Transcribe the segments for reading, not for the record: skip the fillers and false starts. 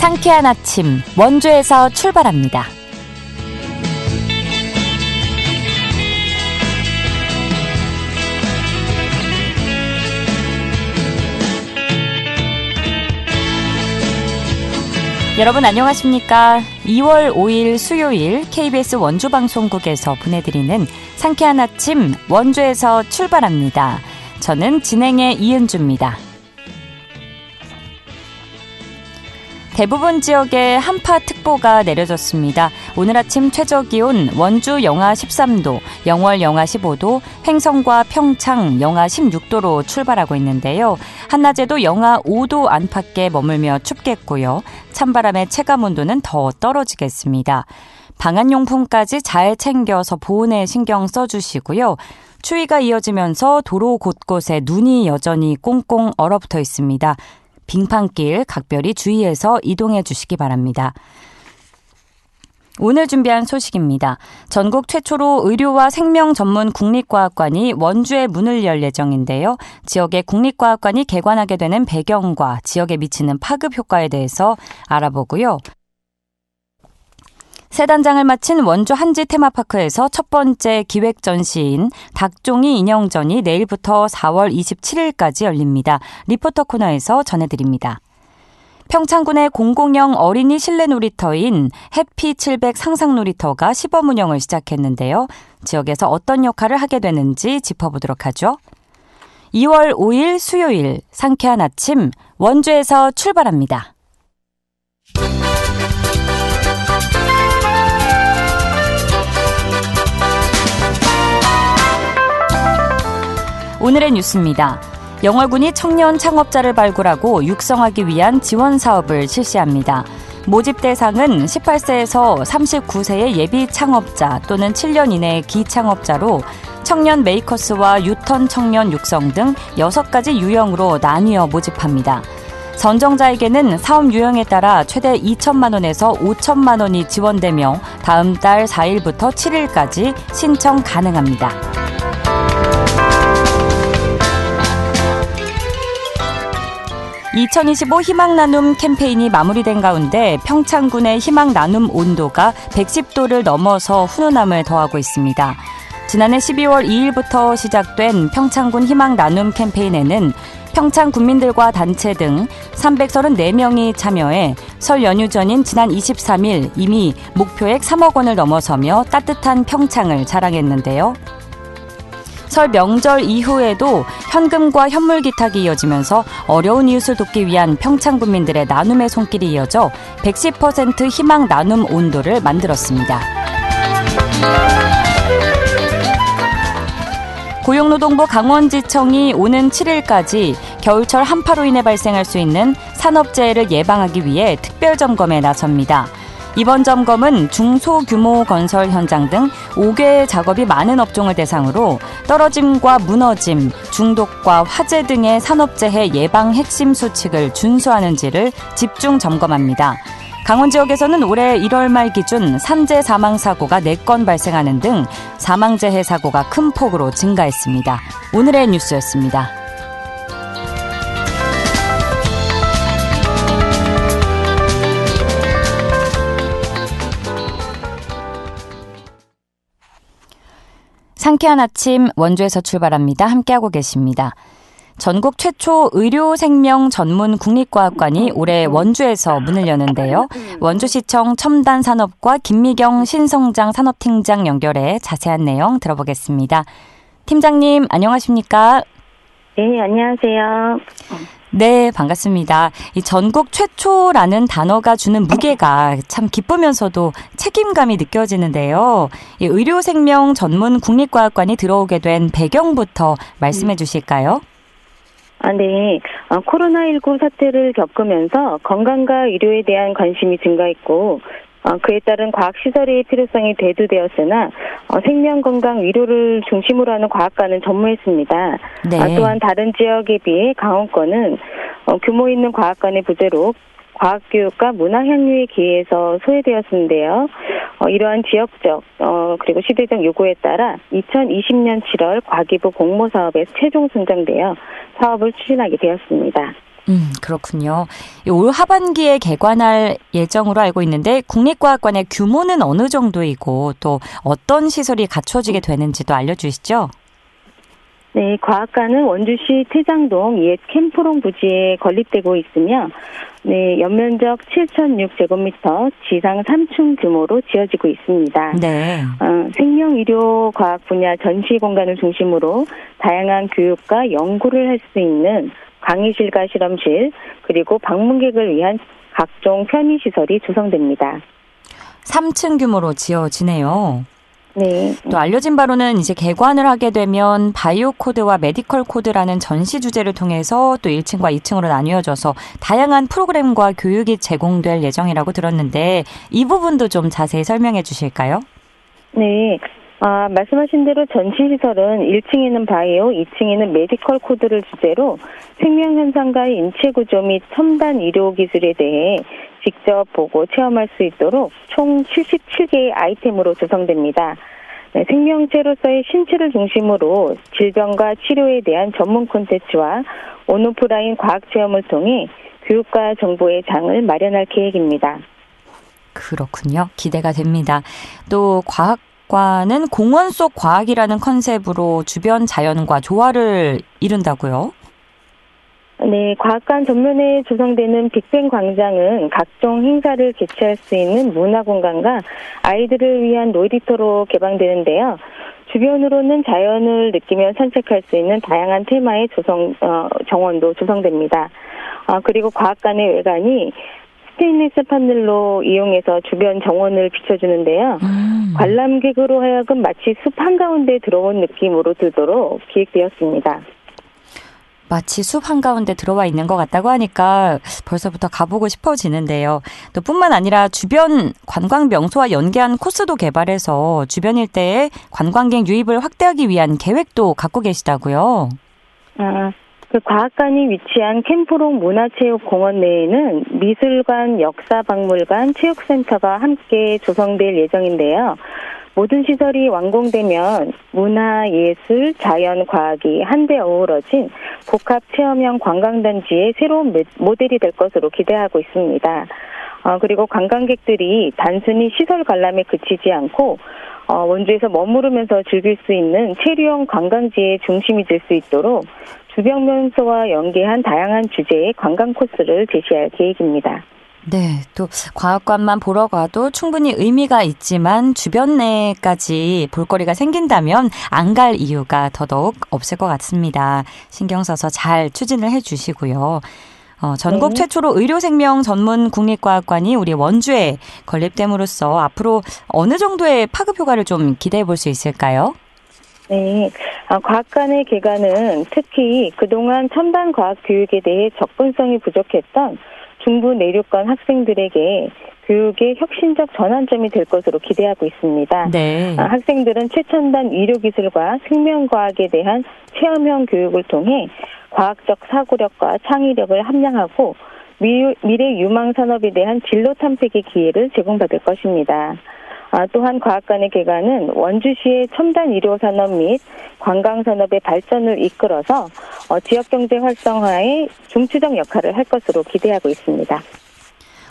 상쾌한 아침 원주에서 출발합니다. 여러분 안녕하십니까? 2월 5일 수요일 KBS 원주방송국에서 보내드리는 상쾌한 아침 원주에서 출발합니다. 저는 진행의 이은주입니다. 대부분 지역에 한파특보가 내려졌습니다. 오늘 아침 최저기온 원주 영하 13도, 영월 영하 15도, 횡성과 평창 영하 16도로 출발하고 있는데요. 한낮에도 영하 5도 안팎에 머물며 춥겠고요. 찬바람의 체감온도는 더 떨어지겠습니다. 방한용품까지 잘 챙겨서 보온에 신경 써주시고요. 추위가 이어지면서 도로 곳곳에 눈이 여전히 꽁꽁 얼어붙어 있습니다. 빙판길 각별히 주의해서 이동해 주시기 바랍니다. 오늘 준비한 소식입니다. 전국 최초로 의료와 생명 전문 국립과학관이 원주에 문을 열 예정인데요. 지역의 국립과학관이 개관하게 되는 배경과 지역에 미치는 파급 효과에 대해서 알아보고요. 세 단장을 마친 원주 한지 테마파크에서 첫 번째 기획 전시인 닭종이 인형전이 내일부터 4월 27일까지 열립니다. 리포터 코너에서 전해드립니다. 평창군의 공공형 어린이 실내 놀이터인 해피 700 상상 놀이터가 시범 운영을 시작했는데요. 지역에서 어떤 역할을 하게 되는지 짚어보도록 하죠. 2월 5일 수요일 상쾌한 아침 원주에서 출발합니다. 오늘의 뉴스입니다. 영월군이 청년 창업자를 발굴하고 육성하기 위한 지원 사업을 실시합니다. 모집 대상은 18세에서 39세의 예비 창업자 또는 7년 이내의 기창업자로 청년 메이커스와 유턴 청년 육성 등 6가지 유형으로 나뉘어 모집합니다. 선정자에게는 사업 유형에 따라 최대 2천만 원에서 5천만 원이 지원되며 다음 달 4일부터 7일까지 신청 가능합니다. 2025 희망나눔 캠페인이 마무리된 가운데 평창군의 희망나눔 온도가 110도를 넘어서 훈훈함을 더하고 있습니다. 지난해 12월 2일부터 시작된 평창군 희망나눔 캠페인에는 평창 군민들과 단체 등 334명이 참여해 설 연휴 전인 지난 23일 이미 목표액 3억 원을 넘어서며 따뜻한 평창을 자랑했는데요. 설 명절 이후에도 현금과 현물 기탁이 이어지면서 어려운 이웃을 돕기 위한 평창 군민들의 나눔의 손길이 이어져 110% 희망 나눔 온도를 만들었습니다. 고용노동부 강원지청이 오는 7일까지 겨울철 한파로 인해 발생할 수 있는 산업재해를 예방하기 위해 특별점검에 나섭니다. 이번 점검은 중소규모 건설 현장 등 5개의 작업이 많은 업종을 대상으로 떨어짐과 무너짐, 중독과 화재 등의 산업재해 예방 핵심 수칙을 준수하는지를 집중 점검합니다. 강원 지역에서는 올해 1월 말 기준 산재 사망사고가 4건 발생하는 등 사망재해 사고가 큰 폭으로 증가했습니다. 오늘의 뉴스였습니다. 상쾌한 아침 원주에서 출발합니다. 함께하고 계십니다. 전국 최초 의료생명 전문 국립과학관이 올해 원주에서 문을 여는데요. 원주시청 첨단산업과 김미경 신성장 산업팀장 연결해 자세한 내용 들어보겠습니다. 팀장님 안녕하십니까? 네, 안녕하세요. 네, 반갑습니다. 이 전국 최초라는 단어가 주는 무게가 참 기쁘면서도 책임감이 느껴지는데요. 이 의료생명 전문 국립과학관이 들어오게 된 배경부터 말씀해 주실까요? 네. 코로나19 사태를 겪으면서 건강과 의료에 대한 관심이 증가했고 그에 따른 과학시설의 필요성이 대두되었으나 생명건강 의료를 중심으로 하는 과학관은 전무했습니다. 네. 또한 다른 지역에 비해 강원권은 규모 있는 과학관의 부재로 과학교육과 문화향유의 기회에서 소외되었는데요. 이러한 지역적 그리고 시대적 요구에 따라 2020년 7월 과기부 공모사업에 최종 선정되어 사업을 추진하게 되었습니다. 그렇군요. 올 하반기에 개관할 예정으로 알고 있는데 국립과학관의 규모는 어느 정도이고 또 어떤 시설이 갖춰지게 되는지도 알려주시죠. 네, 과학관은 원주시 태장동 옛 캠프롱 부지에 건립되고 있으며 네, 연면적 7,006제곱미터, 지상 3층 규모로 지어지고 있습니다. 네. 생명의료과학 분야 전시 공간을 중심으로 다양한 교육과 연구를 할 수 있는 강의실과 실험실, 그리고 방문객을 위한 각종 편의시설이 조성됩니다. 3층 규모로 지어지네요. 네. 또 알려진 바로는 이제 개관을 하게 되면 바이오 코드와 메디컬 코드라는 전시 주제를 통해서 또 1층과 2층으로 나뉘어져서 다양한 프로그램과 교육이 제공될 예정이라고 들었는데 이 부분도 좀 자세히 설명해 주실까요? 네. 말씀하신 대로 전시시설은 1층에는 바이오, 2층에는 메디컬 코드를 주제로 생명현상과의 인체구조 및 첨단 의료기술에 대해 직접 보고 체험할 수 있도록 총 77개의 아이템으로 조성됩니다. 네, 생명체로서의 신체를 중심으로 질병과 치료에 대한 전문 콘텐츠와 온오프라인 과학체험을 통해 교육과 정보의 장을 마련할 계획입니다. 그렇군요. 기대가 됩니다. 또 과학관은 공원 속 과학이라는 컨셉으로 주변 자연과 조화를 이룬다고요? 네, 과학관 전면에 조성되는 빅뱅 광장은 각종 행사를 개최할 수 있는 문화공간과 아이들을 위한 놀이터로 개방되는데요. 주변으로는 자연을 느끼며 산책할 수 있는 다양한 테마의 정원도 조성됩니다. 그리고 과학관의 외관이 스테인리스 파넬로 이용해서 주변 정원을 비춰주는데요. 관람객으로 하여금 마치 숲 한가운데 들어온 느낌으로 들도록 기획되었습니다. 마치 숲 한가운데 들어와 있는 것 같다고 하니까 벌써부터 가보고 싶어지는데요. 또 뿐만 아니라 주변 관광 명소와 연계한 코스도 개발해서 주변 일대에 관광객 유입을 확대하기 위한 계획도 갖고 계시다고요? 그 과학관이 위치한 캠프롱 문화체육공원 내에는 미술관, 역사박물관, 체육센터가 함께 조성될 예정인데요. 모든 시설이 완공되면 문화, 예술, 자연, 과학이 한데 어우러진 복합 체험형 관광단지의 새로운 모델이 될 것으로 기대하고 있습니다. 그리고 관광객들이 단순히 시설 관람에 그치지 않고 원주에서 머무르면서 즐길 수 있는 체류형 관광지의 중심이 될 수 있도록 주변 명소와 연계한 다양한 주제의 관광 코스를 제시할 계획입니다. 네, 또 과학관만 보러 가도 충분히 의미가 있지만 주변 내까지 볼거리가 생긴다면 안 갈 이유가 더더욱 없을 것 같습니다. 신경 써서 잘 추진을 해 주시고요. 전국 네. 최초로 의료생명 전문 국립과학관이 우리 원주에 건립됨으로써 앞으로 어느 정도의 파급 효과를 좀 기대해 볼 수 있을까요? 네, 과학관의 개관은 특히 그동안 첨단 과학 교육에 대해 접근성이 부족했던 중부 내륙권 학생들에게 교육의 혁신적 전환점이 될 것으로 기대하고 있습니다. 네. 학생들은 최첨단 의료기술과 생명과학에 대한 체험형 교육을 통해 과학적 사고력과 창의력을 함양하고 미래 유망 산업에 대한 진로 탐색의 기회를 제공받을 것입니다. 또한 과학관의 개관은 원주시의 첨단 의료산업 및 관광산업의 발전을 이끌어서 지역경제 활성화에 중추적 역할을 할 것으로 기대하고 있습니다.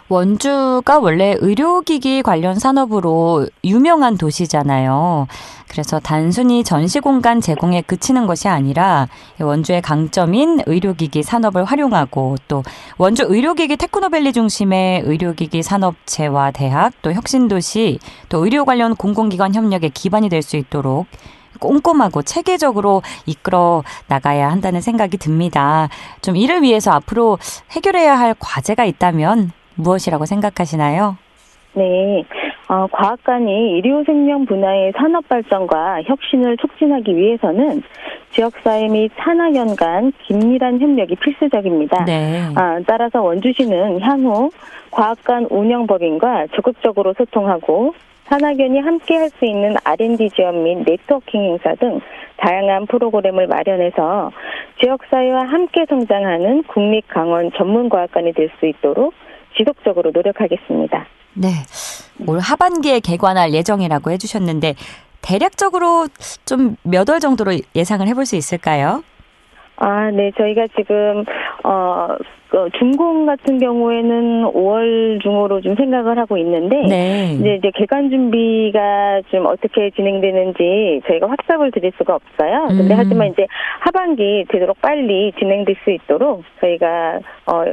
원주가 원래 의료기기 관련 산업으로 유명한 도시잖아요. 그래서 단순히 전시공간 제공에 그치는 것이 아니라 원주의 강점인 의료기기 산업을 활용하고 또 원주 의료기기 테크노밸리 중심의 의료기기 산업체와 대학 또 혁신도시 또 의료 관련 공공기관 협력의 기반이 될 수 있도록 꼼꼼하고 체계적으로 이끌어 나가야 한다는 생각이 듭니다. 좀 이를 위해서 앞으로 해결해야 할 과제가 있다면 무엇이라고 생각하시나요? 네, 과학관이 의료생명 분야의 산업 발전과 혁신을 촉진하기 위해서는 지역사회 및 산학연 간 긴밀한 협력이 필수적입니다. 네. 따라서 원주시는 향후 과학관 운영법인과 적극적으로 소통하고 산학연이 함께 할 수 있는 R&D 지원 및 네트워킹 행사 등 다양한 프로그램을 마련해서 지역사회와 함께 성장하는 국립강원 전문과학관이 될 수 있도록 지속적으로 노력하겠습니다. 네, 올 하반기에 개관할 예정이라고 해주셨는데 대략적으로 좀 몇 월 정도로 예상을 해볼 수 있을까요? 네, 저희가 지금 준공 같은 경우에는 5월 중으로 좀 생각을 하고 있는데, 네. 이제 개관 준비가 좀 어떻게 진행되는지 저희가 확답을 드릴 수가 없어요. 근데 하지만 이제 하반기 되도록 빨리 진행될 수 있도록 저희가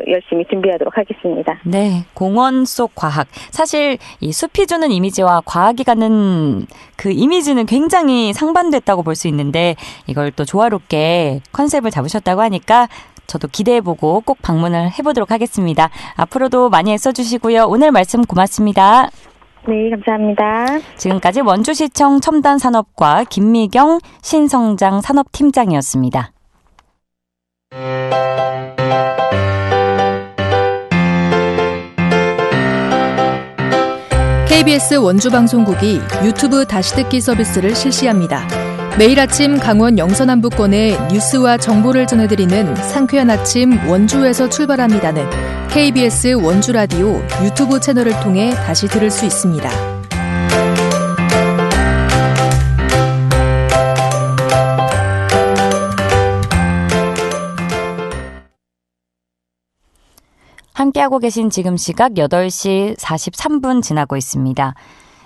열심히 준비하도록 하겠습니다. 네, 공원 속 과학. 사실 이 숲이 주는 이미지와 과학이 갖는 그 이미지는 굉장히 상반됐다고 볼 수 있는데 이걸 또 조화롭게 컨셉을 잡으셨다고 하니까 저도 기대해보고 꼭 방문을 해보도록 하겠습니다. 앞으로도 많이 애써주시고요. 오늘 말씀 고맙습니다. 네, 감사합니다. 지금까지 원주시청 첨단산업과 김미경 신성장 산업팀장이었습니다. KBS 원주방송국이 유튜브 다시 듣기 서비스를 실시합니다. 매일 아침 강원 영서남부권의 뉴스와 정보를 전해드리는 상쾌한 아침 원주에서 출발합니다는 KBS 원주라디오 유튜브 채널을 통해 다시 들을 수 있습니다. 함께하고 계신 지금 시각 8시 43분 지나고 있습니다.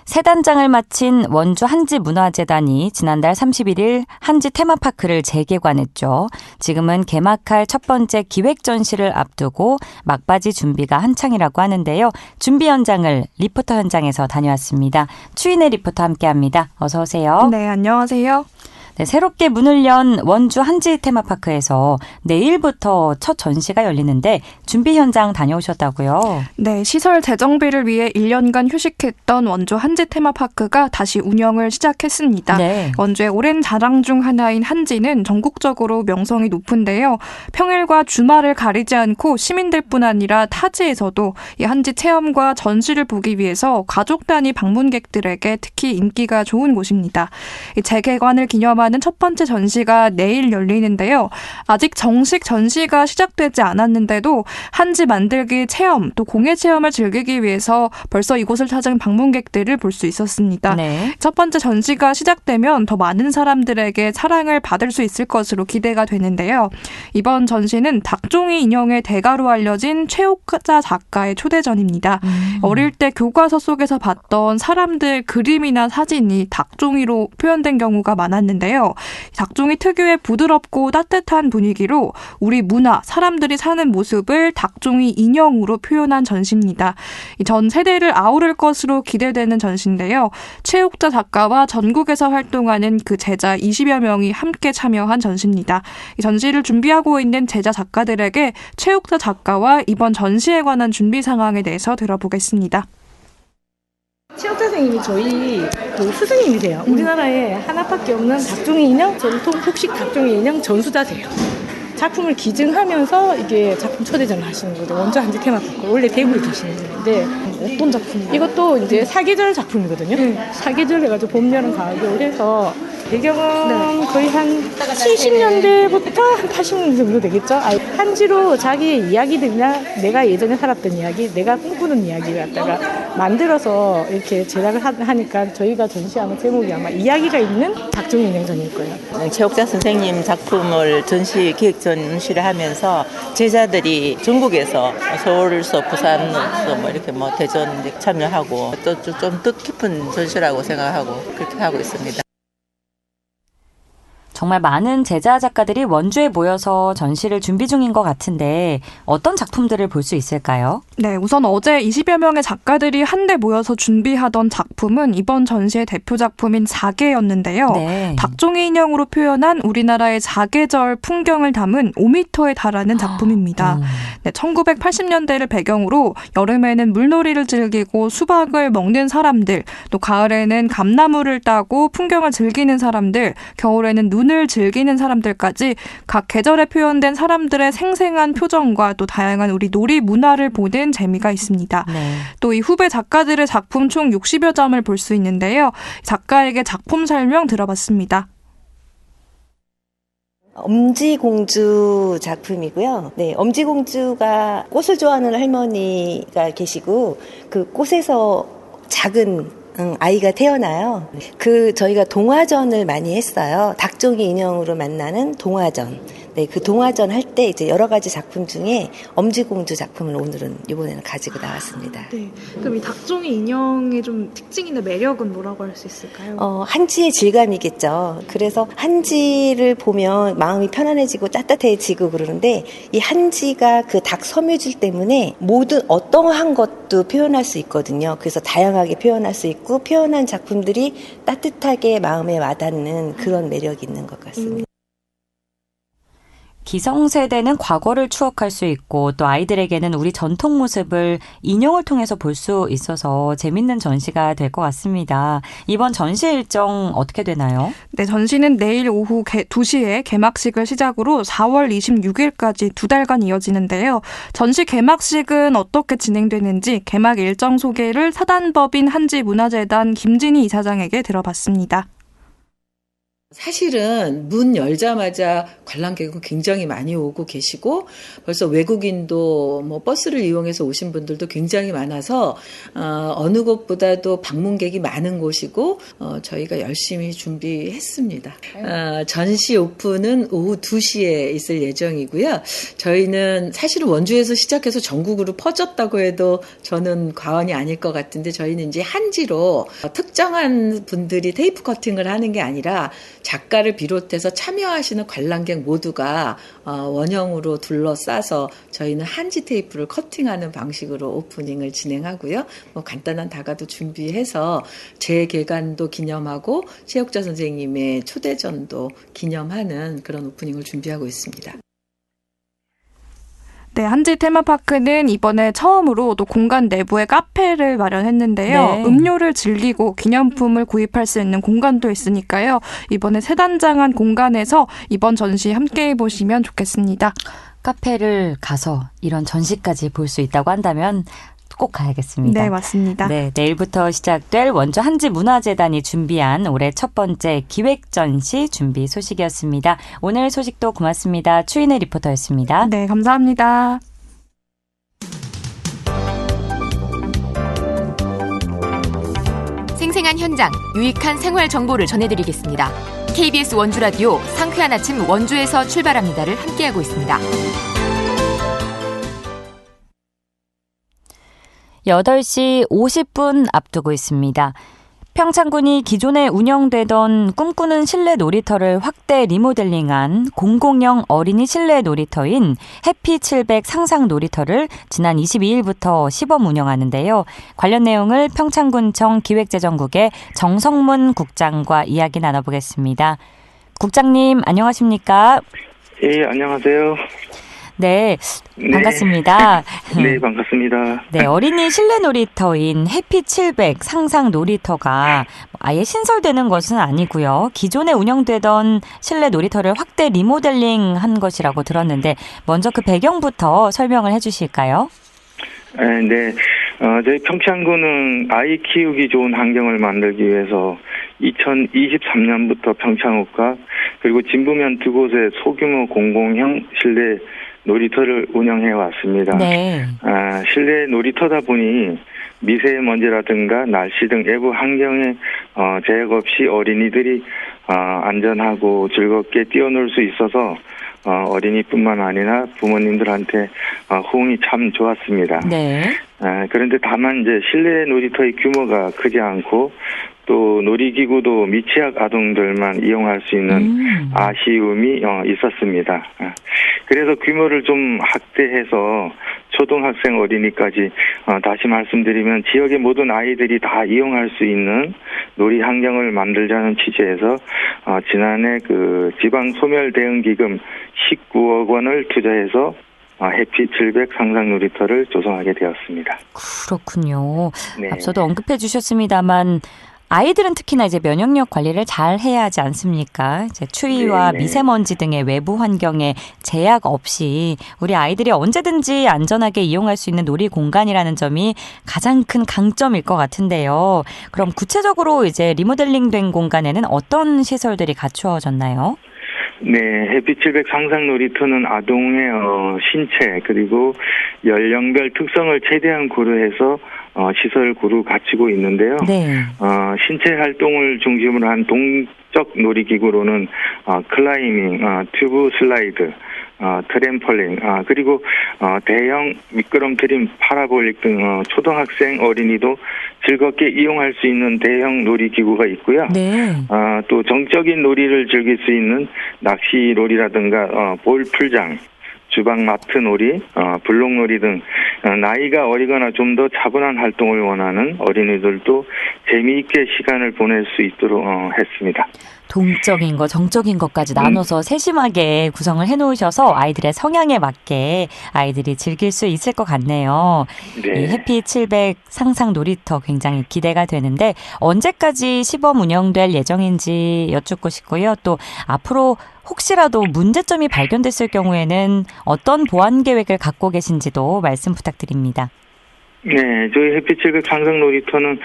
새 단장을 마친 원주 한지문화재단이 지난달 31일 한지 테마파크를 재개관했죠. 지금은 개막할 첫 번째 기획 전시를 앞두고 막바지 준비가 한창이라고 하는데요. 준비 현장을 리포터 현장에서 다녀왔습니다. 추인혜 리포터 함께합니다. 어서 오세요. 네, 안녕하세요. 네, 새롭게 문을 연 원주 한지 테마파크에서 내일부터 첫 전시가 열리는데 준비 현장 다녀오셨다고요? 네, 시설 재정비를 위해 1년간 휴식했던 원주 한지 테마파크가 다시 운영을 시작했습니다. 네. 원주의 오랜 자랑 중 하나인 한지는 전국적으로 명성이 높은데요. 평일과 주말을 가리지 않고 시민들뿐 아니라 타지에서도 이 한지 체험과 전시를 보기 위해서 가족 단위 방문객들에게 특히 인기가 좋은 곳입니다. 이 재개관을 기념한 첫 번째 전시가 내일 열리는데요. 아직 정식 전시가 시작되지 않았는데도 한지 만들기 체험 또 공예 체험을 즐기기 위해서 벌써 이곳을 찾은 방문객들을 볼 수 있었습니다. 네. 첫 번째 전시가 시작되면 더 많은 사람들에게 사랑을 받을 수 있을 것으로 기대가 되는데요. 이번 전시는 닭종이 인형의 대가로 알려진 최옥자 작가의 초대전입니다. 어릴 때 교과서 속에서 봤던 사람들 그림이나 사진이 닭종이로 표현된 경우가 많았는데요. 닭종이 특유의 부드럽고 따뜻한 분위기로 우리 문화, 사람들이 사는 모습을 닭종이 인형으로 표현한 전시입니다. 전 세대를 아우를 것으로 기대되는 전시인데요. 최옥자 작가와 전국에서 활동하는 그 제자 20여 명이 함께 참여한 전시입니다. 이 전시를 준비하고 있는 제자 작가들에게 최옥자 작가와 이번 전시에 관한 준비 상황에 대해서 들어보겠습니다. 최옥자 선생님이 저희 그 스승님이세요. 우리나라에 하나밖에 없는 닭종이 인형, 전통 폭식 닭종이 인형 전수자세요. 작품을 기증하면서 이게 작품 초대전을 하시는 거죠. 원주 한지 테마파크. 원래 대구에 계시는 분인데 어떤 작품이에요? 이것도 이제 사계절 작품이거든요. 사계절 해가지고 봄, 여름, 가을, 겨울 해서 배경은 거의 한 70년대부터 한 80년대 정도 되겠죠. 한지로 자기의 이야기들이나 내가 예전에 살았던 이야기, 내가 꿈꾸는 이야기를 갖다가 만들어서 이렇게 제작을 하니까 저희가 전시하는 제목이 아마 이야기가 있는 닭종이 인형전일 거예요. 최옥자 선생님 작품을 기획 전시를 하면서 제자들이 전국에서 서울서 부산서 이렇게 대전 참여하고 또 좀 뜻깊은 전시라고 생각하고 그렇게 하고 있습니다. 정말 많은 제자 작가들이 원주에 모여서 전시를 준비 중인 것 같은데 어떤 작품들을 볼 수 있을까요? 네, 우선 어제 20여 명의 작가들이 한데 모여서 준비하던 작품은 이번 전시의 대표 작품인 사계였는데요. 네. 닭종이 인형으로 표현한 우리나라의 사계절 풍경을 담은 5m에 달하는 작품입니다. 네, 1980년대를 배경으로 여름에는 물놀이를 즐기고 수박을 먹는 사람들, 또 가을에는 감나무를 따고 풍경을 즐기는 사람들, 겨울에는 눈을 즐기는 사람들까지 각 계절에 표현된 사람들의 생생한 표정과 또 다양한 우리 놀이 문화를 보는 재미가 있습니다. 네. 또 이 후배 작가들의 작품 총 60여 점을 볼 수 있는데요. 작가에게 작품 설명 들어봤습니다. 엄지공주 작품이고요. 네, 엄지공주가 꽃을 좋아하는 할머니가 계시고 그 꽃에서 작은 아이가 태어나요. 저희가 동화전을 많이 했어요. 닭종이 인형으로 만나는 동화전. 네, 그 동화전 할 때 이제 여러 가지 작품 중에 엄지공주 작품을 오늘은 이번에는 가지고 나왔습니다. 네. 그럼 이 닭종이 인형의 좀 특징이나 매력은 뭐라고 할 수 있을까요? 한지의 질감이겠죠. 그래서 한지를 보면 마음이 편안해지고 따뜻해지고 그러는데 이 한지가 그 닭 섬유질 때문에 모든 어떠한 것도 표현할 수 있거든요. 그래서 다양하게 표현할 수 있고 표현한 작품들이 따뜻하게 마음에 와닿는 그런 매력이 있는 것 같습니다. 기성세대는 과거를 추억할 수 있고 또 아이들에게는 우리 전통 모습을 인형을 통해서 볼 수 있어서 재밌는 전시가 될 것 같습니다. 이번 전시 일정 어떻게 되나요? 네, 전시는 내일 오후 2시에 개막식을 시작으로 4월 26일까지 2달간 이어지는데요. 전시 개막식은 어떻게 진행되는지 개막 일정 소개를 사단법인 한지문화재단 김진희 이사장에게 들어봤습니다. 사실은 문 열자마자 관람객은 굉장히 많이 오고 계시고 벌써 외국인도 뭐 버스를 이용해서 오신 분들도 굉장히 많아서 어느 곳보다도 방문객이 많은 곳이고 저희가 열심히 준비했습니다. 전시 오픈은 오후 2시에 있을 예정이고요. 저희는 사실은 원주에서 시작해서 전국으로 퍼졌다고 해도 저는 과언이 아닐 것 같은데 저희는 이제 한지로 특정한 분들이 테이프 커팅을 하는 게 아니라 작가를 비롯해서 참여하시는 관람객 모두가 원형으로 둘러싸서 저희는 한지 테이프를 커팅하는 방식으로 오프닝을 진행하고요. 뭐 간단한 다가도 준비해서 재개관도 기념하고 최옥자 선생님의 초대전도 기념하는 그런 오프닝을 준비하고 있습니다. 네, 한지 테마파크는 이번에 처음으로 또 공간 내부에 카페를 마련했는데요. 네. 음료를 즐기고 기념품을 구입할 수 있는 공간도 있으니까요. 이번에 세단장한 공간에서 이번 전시 함께 해보시면 좋겠습니다. 카페를 가서 이런 전시까지 볼 수 있다고 한다면 꼭 가야겠습니다. 네, 맞습니다. 네, 내일부터 시작될 원주 한지문화재단이 준비한 올해 첫 번째 기획전시 준비 소식이었습니다. 오늘 소식도 고맙습니다. 추인혜 리포터였습니다. 네, 감사합니다. 생생한 현장, 유익한 생활 정보를 전해드리겠습니다. KBS 원주라디오 상쾌한 아침 원주에서 출발합니다를 함께하고 있습니다. 8시 50분 앞두고 있습니다. 평창군이 기존에 운영되던 꿈꾸는 실내 놀이터를 확대 리모델링한 공공형 어린이 실내 놀이터인 해피700 상상 놀이터를 지난 22일부터 시범 운영하는데요. 관련 내용을 평창군청 기획재정국의 정성문 국장과 이야기 나눠보겠습니다. 국장님, 안녕하십니까? 예, 안녕하세요. 네, 반갑습니다. 네, 반갑습니다. 네, 어린이 실내 놀이터인 해피700 상상 놀이터가 아예 신설되는 것은 아니고요. 기존에 운영되던 실내 놀이터를 확대 리모델링한 것이라고 들었는데 먼저 그 배경부터 설명을 해주실까요? 네, 저희 평창군은 아이 키우기 좋은 환경을 만들기 위해서 2023년부터 평창읍과 그리고 진부면 두 곳에 소규모 공공형 실내 놀이터를 운영해 왔습니다. 네. 실내 놀이터다 보니 미세먼지라든가 날씨 등 외부 환경에 제약 없이 어린이들이 안전하고 즐겁게 뛰어놀 수 있어서 어린이뿐만 아니라 부모님들한테 호응이 참 좋았습니다. 네. 그런데 다만 이제 실내 놀이터의 규모가 크지 않고 또 놀이기구도 미취학 아동들만 이용할 수 있는 아쉬움이 있었습니다. 그래서 규모를 좀 확대해서 초등학생 어린이까지 다시 말씀드리면 지역의 모든 아이들이 다 이용할 수 있는 놀이 환경을 만들자는 취지에서 지난해 그 지방 소멸 대응 기금 19억 원을 투자해서 해피700 상상 놀이터를 조성하게 되었습니다. 그렇군요. 네. 앞서도 언급해 주셨습니다만 아이들은 특히나 이제 면역력 관리를 잘 해야 하지 않습니까? 이제 추위와 네네. 미세먼지 등의 외부 환경에 제약 없이 우리 아이들이 언제든지 안전하게 이용할 수 있는 놀이 공간이라는 점이 가장 큰 강점일 것 같은데요. 그럼 구체적으로 이제 리모델링된 공간에는 어떤 시설들이 갖추어졌나요? 네, 해피700 상상 놀이터는 아동의 신체 그리고 연령별 특성을 최대한 고려해서 시설 구를 갖추고 있는데요. 네. 신체 활동을 중심으로 한 지역적 놀이기구로는 클라이밍, 튜브 슬라이드, 트램펄린, 그리고 대형 미끄럼트림 파라볼릭 등 초등학생 어린이도 즐겁게 이용할 수 있는 대형 놀이기구가 있고요. 네. 또 정적인 놀이를 즐길 수 있는 낚시놀이라든가 볼풀장, 주방마트 놀이, 블록놀이 등 나이가 어리거나 좀 더 차분한 활동을 원하는 어린이들도 재미있게 시간을 보낼 수 있도록 했습니다. 동적인 거, 정적인 것까지 나눠서 세심하게 구성을 해놓으셔서 아이들의 성향에 맞게 아이들이 즐길 수 있을 것 같네요. 네. 이 해피 700 상상 놀이터 굉장히 기대가 되는데 언제까지 시범 운영될 예정인지 여쭙고 싶고요. 또 앞으로 혹시라도 문제점이 발견됐을 경우에는 어떤 보안 계획을 갖고 계신지도 말씀 부탁드립니다. 네, 저희 해피 700 상상 놀이터는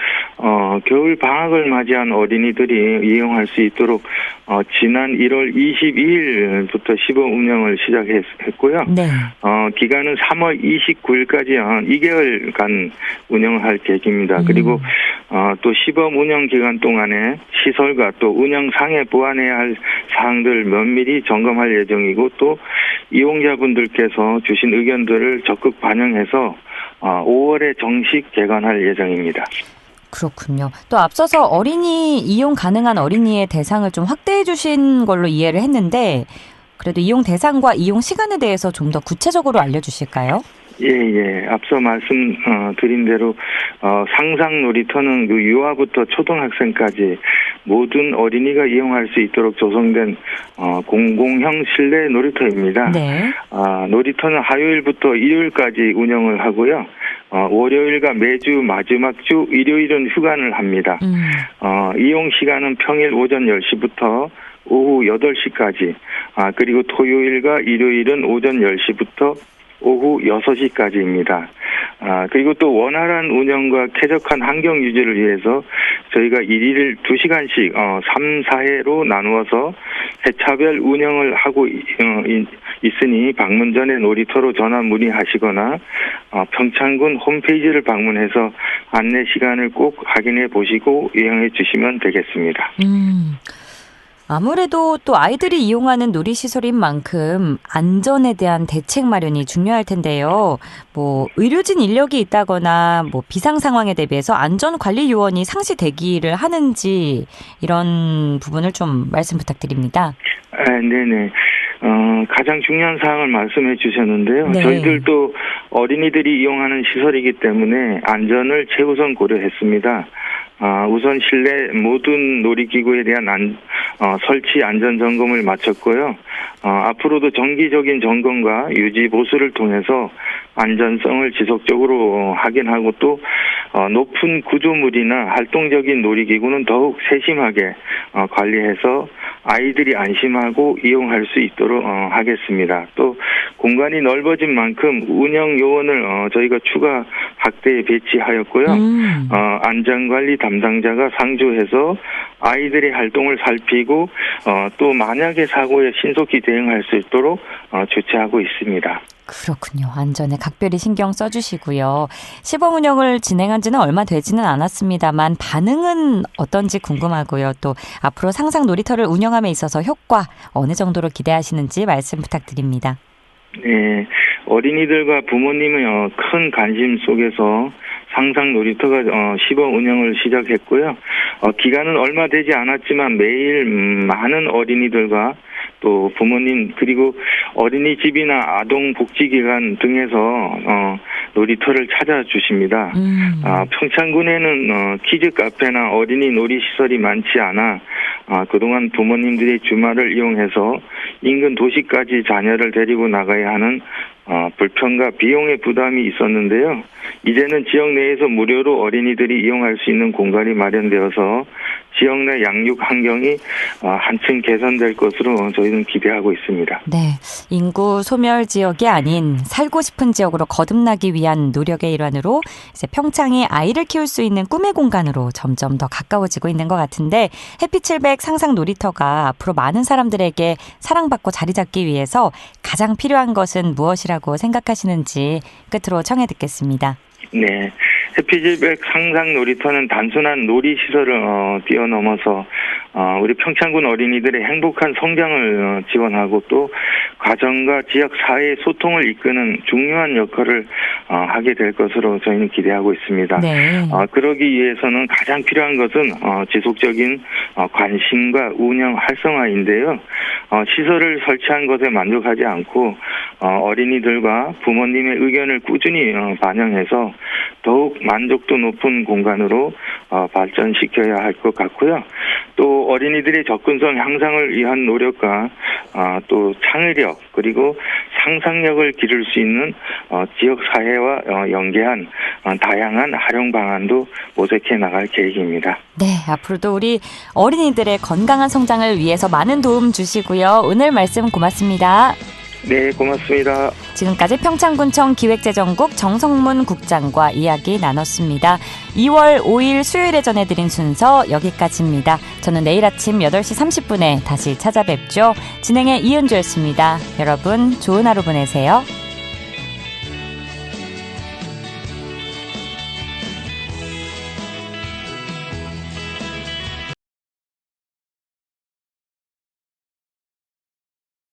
겨울 방학을 맞이한 어린이들이 이용할 수 있도록 지난 1월 22일부터 시범 운영을 시작했고요. 네. 기간은 3월 29일까지 한 2개월간 운영을 할 계획입니다. 그리고 또 시범 운영 기간 동안에 시설과 또 운영상에 보완해야 할 사항들 면밀히 점검할 예정이고 또 이용자분들께서 주신 의견들을 적극 반영해서 5월에 정식 개관할 예정입니다. 그렇군요. 또 앞서서 어린이 이용 가능한 어린이의 대상을 좀 확대해 주신 걸로 이해를 했는데 그래도 이용 대상과 이용 시간에 대해서 좀 더 구체적으로 알려주실까요? 예. 앞서 말씀드린 대로 상상 놀이터는 그 유아부터 초등학생까지 모든 어린이가 이용할 수 있도록 조성된 공공형 실내 놀이터입니다. 네. 놀이터는 화요일부터 일요일까지 운영을 하고요. 월요일과 매주 마지막 주 일요일은 휴관을 합니다. 이용 시간은 평일 오전 10시부터 오후 8시까지, 그리고 토요일과 일요일은 오전 10시부터 오후 6시까지입니다. 그리고 또 원활한 운영과 쾌적한 환경 유지를 위해서 저희가 일일 2시간씩 3, 4회로 나누어서 회차별 운영을 하고 있으니 방문 전에 놀이터로 전화 문의하시거나 평창군 홈페이지를 방문해서 안내 시간을 꼭 확인해 보시고 이용해 주시면 되겠습니다. 아무래도 또 아이들이 이용하는 놀이시설인 만큼 안전에 대한 대책 마련이 중요할 텐데요. 뭐 의료진 인력이 있다거나 뭐 비상 상황에 대비해서 안전관리 요원이 상시 대기를 하는지 이런 부분을 좀 말씀 부탁드립니다. 네네. 가장 중요한 사항을 말씀해 주셨는데요. 네. 저희들도 어린이들이 이용하는 시설이기 때문에 안전을 최우선 고려했습니다. 우선 실내 모든 놀이기구에 대한 설치 안전 점검을 마쳤고요. 앞으로도 정기적인 점검과 유지 보수를 통해서 안전성을 지속적으로 확인하고 또 높은 구조물이나 활동적인 놀이기구는 더욱 세심하게 관리해서 아이들이 안심하고 이용할 수 있도록 하겠습니다. 또 공간이 넓어진 만큼 운영 요원을 저희가 추가 확대에 배치하였고요. 안전관리 담당자가 상주해서 아이들의 활동을 살피고 또 만약에 사고에 신속히 대응할 수 있도록 조치하고 있습니다. 그렇군요. 안전에 각별히 신경 써주시고요. 시범 운영을 진행한 지는 얼마 되지는 않았습니다만 반응은 어떤지 궁금하고요. 또 앞으로 상상 놀이터를 운영함에 있어서 효과 어느 정도로 기대하시는지 말씀 부탁드립니다. 네, 어린이들과 부모님의 큰 관심 속에서 상상 놀이터가 시범 운영을 시작했고요. 기간은 얼마 되지 않았지만 매일 많은 어린이들과 또 부모님 그리고 어린이집이나 아동복지기관 등에서 놀이터를 찾아주십니다. 평창군에는 키즈 카페나 어린이 놀이시설이 많지 않아 그동안 부모님들이 주말을 이용해서 인근 도시까지 자녀를 데리고 나가야 하는 불편과 비용의 부담이 있었는데요. 이제는 지역 내에서 무료로 어린이들이 이용할 수 있는 공간이 마련되어서 지역 내 양육 환경이 한층 개선될 것으로 저희는 기대하고 있습니다. 네, 인구 소멸 지역이 아닌 살고 싶은 지역으로 거듭나기 위한 노력의 일환으로 이제 평창이 아이를 키울 수 있는 꿈의 공간으로 점점 더 가까워지고 있는 것 같은데 해피 700 상상 놀이터가 앞으로 많은 사람들에게 사랑받고 자리 잡기 위해서 가장 필요한 것은 무엇이라고 생각하시는지 끝으로 청해 듣겠습니다. 네, 해피 700 상상 놀이터는 단순한 놀이시설을 뛰어넘어서 우리 평창군 어린이들의 행복한 성장을 지원하고 또 가정과 지역 사회의 소통을 이끄는 중요한 역할을 하게 될 것으로 저희는 기대하고 있습니다. 네. 그러기 위해서는 가장 필요한 것은 지속적인 관심과 운영 활성화인데요. 시설을 설치한 것에 만족하지 않고 어린이들과 부모님의 의견을 꾸준히 반영해서 더욱 만족도 높은 공간으로 발전시켜야 할 것 같고요. 또 어린이들의 접근성 향상을 위한 노력과 또 창의력 그리고 상상력을 기를 수 있는 지역 사회와 연계한 다양한 활용 방안도 모색해 나갈 계획입니다. 네, 앞으로도 우리 어린이들의 건강한 성장을 위해서 많은 도움 주시고요. 오늘 말씀 고맙습니다. 네, 고맙습니다. 지금까지 평창군청 기획재정국 정성문 국장과 이야기 나눴습니다. 2월 5일 수요일에 전해드린 순서 여기까지입니다. 저는 내일 아침 8시 30분에 다시 찾아뵙죠. 진행의 이은주였습니다. 여러분 좋은 하루 보내세요.